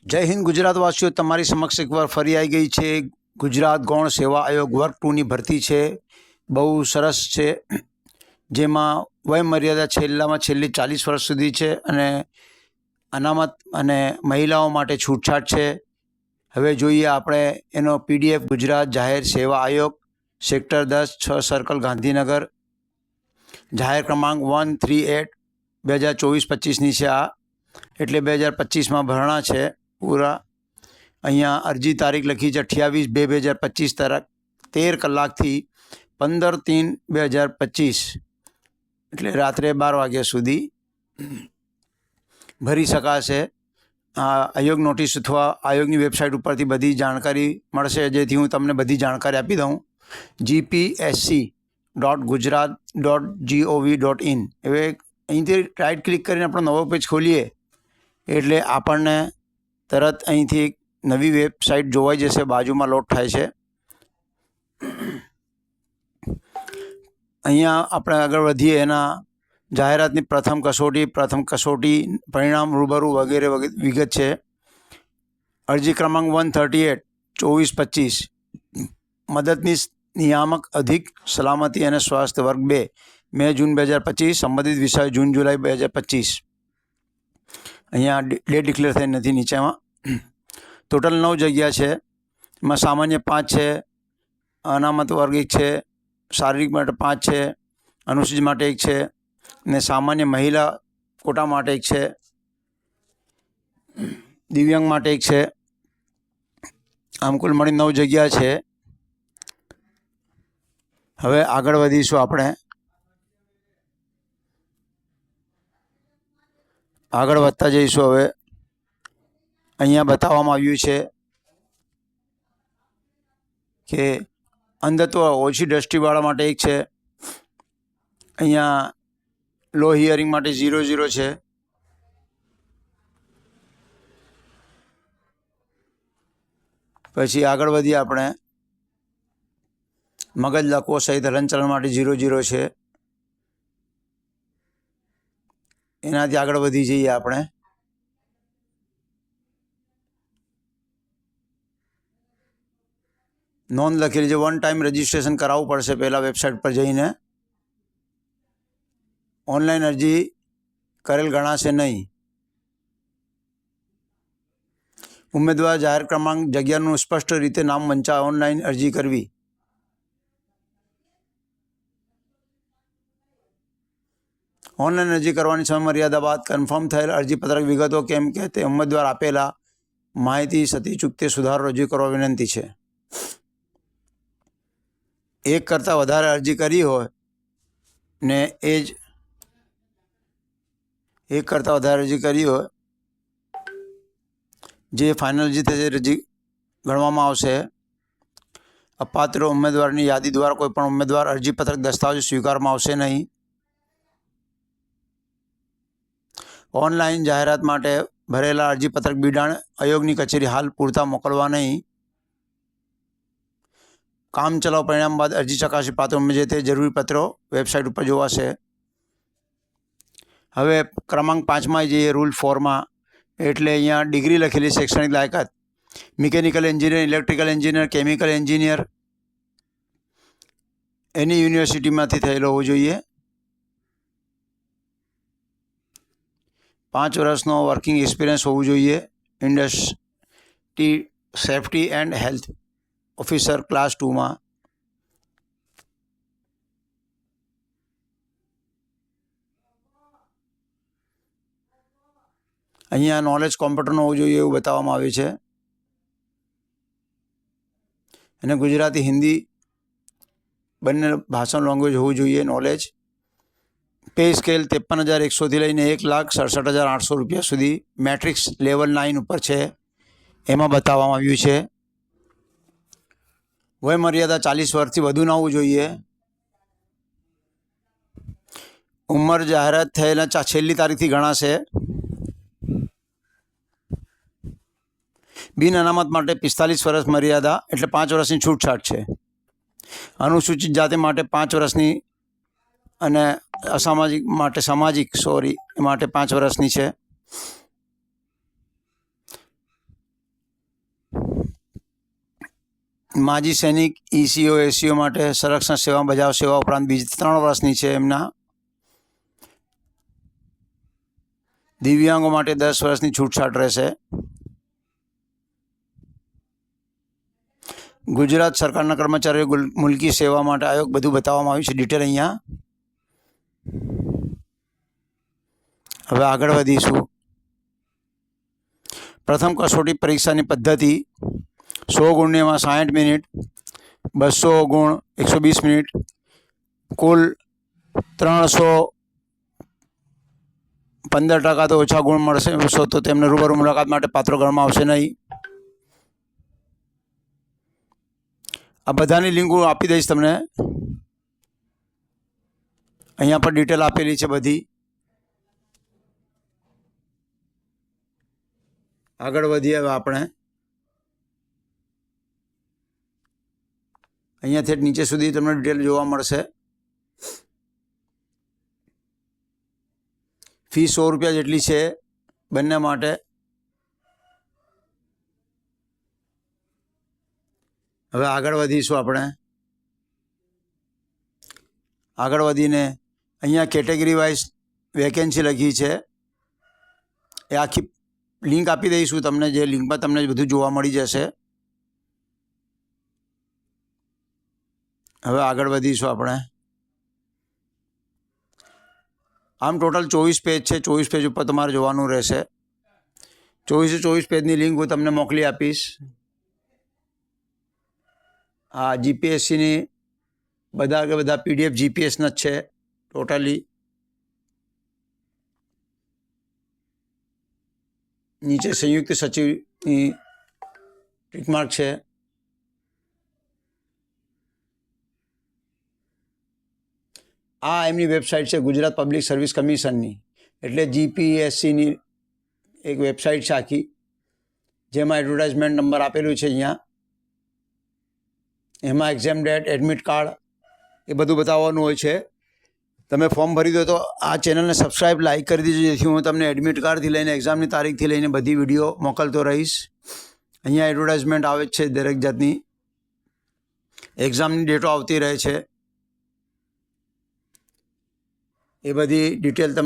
જય હિન્દ ગુજરાતવાસીઓ, તમારી સમક્ષ એકવાર ફરી આવી ગઈ છે ગુજરાત ગૌણ સેવા આયોગ વર્ગ 2ની ભરતી છે। બહુ સરસ છે, જેમાં વયમર્યાદા છેલ્લામાં છેલ્લી 40 વર્ષ સુધી છે અને અનામત અને મહિલાઓ માટે છૂટછાટ છે। હવે જોઈએ આપણે એનો PDF। ગુજરાત જાહેર સેવા આયોગ, સેક્ટર 10, 6 સર્કલ, ગાંધીનગર, જાહેર ક્રમાંક 138 2024-25ની છે। આ એટલે 2025માં ભરણા છે પૂરા। અહીંયા અરજી તારીખ લખી છે 28/2/2025, તારીખ 13 કલાકથી 15/3/2025 એટલે રાત્રે 12 વાગ્યા સુધી ભરી શકાશે। આ આયોગ નોટિસ અથવા આયોગની વેબસાઇટ ઉપરથી બધી જાણકારી મળશે, જેથી હું તમને બધી જાણકારી આપી દઉં। gpsc.gujarat.gov.in હવે અહીંથી રાઇટ ક્લિક કરીને આપણો નવો પેજ ખોલીએ એટલે આપણને તરત અહીંથી નવી વેબસાઇટ જોવાઈ જશે, બાજુમાં લોડ થાય છે। અહીંયા આપણે આગળ વધીએ એના જાહેરાતની પ્રથમ કસોટી પરિણામ રૂબરૂ વગેરે વિગત છે। અરજી ક્રમાંક 138 24-25, મદદનીશ નિયામક અધિક સલામતી અને સ્વાસ્થ્ય વર્ગ 2, મે જૂન 2025, સંબંધિત વિષય જૂન જુલાઈ 2025। અહીંયા ડેટ ડિક્લેર થઈ નથી નીચેમાં। ટોટલ 9 જગ્યા છે, એમાં સામાન્ય 5 છે, અનામત વર્ગ 1 છે, શારીરિક માટે 5 છે, અનુસૂચિત માટે 1 છે ને સામાન્ય મહિલા કોટા માટે 1 છે, દિવ્યાંગ માટે 1 છે। આમ કુલ મળી 9 જગ્યા છે। હવે આગળ વધીશું આપણે। આગળ વધતા જઈશું। હવે અહીંયા બતાવવામાં આવ્યું છે કે અંધત્વ ઓછી દ્રષ્ટિવાળા માટે 1 છે, અહીંયા લો હિયરિંગ માટે 0 છે, પછી આગળ વધીએ આપણે। મગજ લકવો સહિત હલનચલન માટે 0 છે। એનાથી આગળ વધી જઈએ આપણે। નોંધ લખેલી છે, 1 ટાઈમ રજિસ્ટ્રેશન કરાવવું પડશે પહેલાં વેબસાઇટ પર જઈને। ઓનલાઈન અરજી કરેલ ગણાશે નહીં। ઉમેદવાર જાહેર ક્રમાંક જગ્યાનું સ્પષ્ટ રીતે નામ વંચાય ઓનલાઈન અરજી કરવી। ઓનલાઈન અરજી કરવાની સમયમર્યાદા બાદ કન્ફર્મ થયેલ અરજીપત્રક વિગતો કેમ કે તે ઉમેદવાર આપેલા માહિતી સતી ચૂકતે સુધારો રજૂ કરવા વિનંતી છે। 1 કરતાં વધારે અરજી કરી હોય ને એ જ 1 કરતાં વધારે અરજી કરી હોય જે ફાઇનલ અરજી થશે અરજી ગણવામાં આવશે। અપાત્ર ઉમેદવારની યાદી દ્વારા કોઈપણ ઉમેદવાર અરજીપત્રક દસ્તાવેજ સ્વીકારવામાં આવશે નહીં। ઓનલાઈન જાહેરાત માટે ભરેલા અરજીપત્રક બિડાણ આયોગની કચેરી હાલ પૂરતા મોકલવા નહીં। કામચલાઉ પરિણામ બાદ અરજી ચકાસી પાત્ર ઉમેદવાર તે જરૂરી પત્રો વેબસાઇટ ઉપર જોવાશે। હવે ક્રમાંક 5માં જઈએ, રૂલ 4માં, એટલે અહીંયા ડિગ્રી લખેલી શૈક્ષણિક લાયકાત mechanical engineer, electrical engineer, chemical engineer any યુનિવર્સિટીમાંથી થયેલો હોવો જોઈએ। 5 વર્ષનો વર્કિંગ એક્સપિરિયન્સ હોવું જોઈએ। Industry safety and health officer class 2માં। અહીંયા નોલેજ કોમ્પ્યુટરનું હોવું જોઈએ એવું બતાવવામાં આવે છે, અને ગુજરાતી હિન્દી બંને ભાષાનું લેંગ્વેજ હોવું જોઈએ નોલેજ। પે સ્કેલ 53,100થી લઈને 1,67,800 રૂપિયા સુધી મેટ્રિક્સ લેવલ 9 ઉપર છે એમાં બતાવવામાં આવ્યું છે। વયમર્યાદા 40 વર્ષથી વધુ ન હોવું જોઈએ। ઉંમર જાહેરાત થયેલા છેલ્લી તારીખથી ગણાશે। બિન અનામત માટે 45 વર્ષ મર્યાદા એટલે 5 વર્ષની છૂટછાટ છે। અનુસૂચિત જાતિ માટે 5 વર્ષની અને અસામાજિક માટે સામાજિક માટે 5 વર્ષની છે। માજી સૈનિક ECO ACO માટે સંરક્ષણ સેવા બજાવ સેવા ઉપરાંત બીજી 3 વર્ષની છે એમના. દિવ્યાંગો માટે 10 વર્ષની છૂટછાટ રહેશે. ગુજરાત સરકારના કર્મચારીઓ મુલકી સેવા માટે આયોગ બધું બતાવવામાં આવ્યું છે ડિટેલ અહીંયા. હવે આગળ વધીશું. પ્રથમ કસોટી પરીક્ષાની પદ્ધતિ 100 ગુણની એમાં 60 મિનિટ, 200 ગુણ 120 મિનિટ, કુલ 315% તો ઓછા ગુણ મળશે તો તેમને રૂબરૂ મુલાકાત માટે પાત્ર ગણવામાં આવશે નહીં. આ બધાની લિંક હું આપી દઈશ તમને. અહીંયા પર ડિટેલ આપેલી છે બધી. આગળ વધીએ હવે આપણે. અહીંયાથી નીચે સુધી તમને ડિટેલ જોવા મળશે. ફી 100 રૂપિયા જેટલી છે બંને માટે. હવે આગળ વધીશું આપણે. આગળ વધીને અહીંયા કેટેગરી વાઇઝ વેકેન્સી લખી છે એ આખી લિંક આપી દઈશું તમને, જે લિંકમાં તમને બધું જોવા મળી જશે. હવે આગળ વધીશું આપણે. આમ ટોટલ 24 પેજ છે. 24 પેજ ઉપર તમારે જોવાનું રહેશે. 24 પેજની લિંક હું તમને મોકલી આપીશ. આ GPSCની બધા PDF GPSના જ છે ટોટલી. નીચે સંયુક્ત સચિવની ટિકમાર્ક છે. આ એમની વેબસાઇટ છે ગુજરાત પબ્લિક સર્વિસ કમિશનની, એટલે GPSCની એક વેબસાઇટ છે આખી, જેમાં એડવર્ટાઇઝમેન્ટ નંબર આપેલું છે અહીંયા. એમાં એક્ઝામ ડેટ, એડમિટ કાર્ડ એ બધું બતાવવાનું હોય છે. તમે ફોર્મ ભરી દો તો આ ચેનલને સબસ્ક્રાઈબ, લાઇક કરી દેજો, જેથી હું તમને એડમિટ કાર્ડથી લઈને એક્ઝામની તારીખથી લઈને બધી વિડીયો મોકલતો રહીશ. અહીંયા એડવર્ટાઇઝમેન્ટ આવે જ છે દરેક જાતની. એક્ઝામની ડેટો આવતી રહે છે. એ બધી ડિટેલ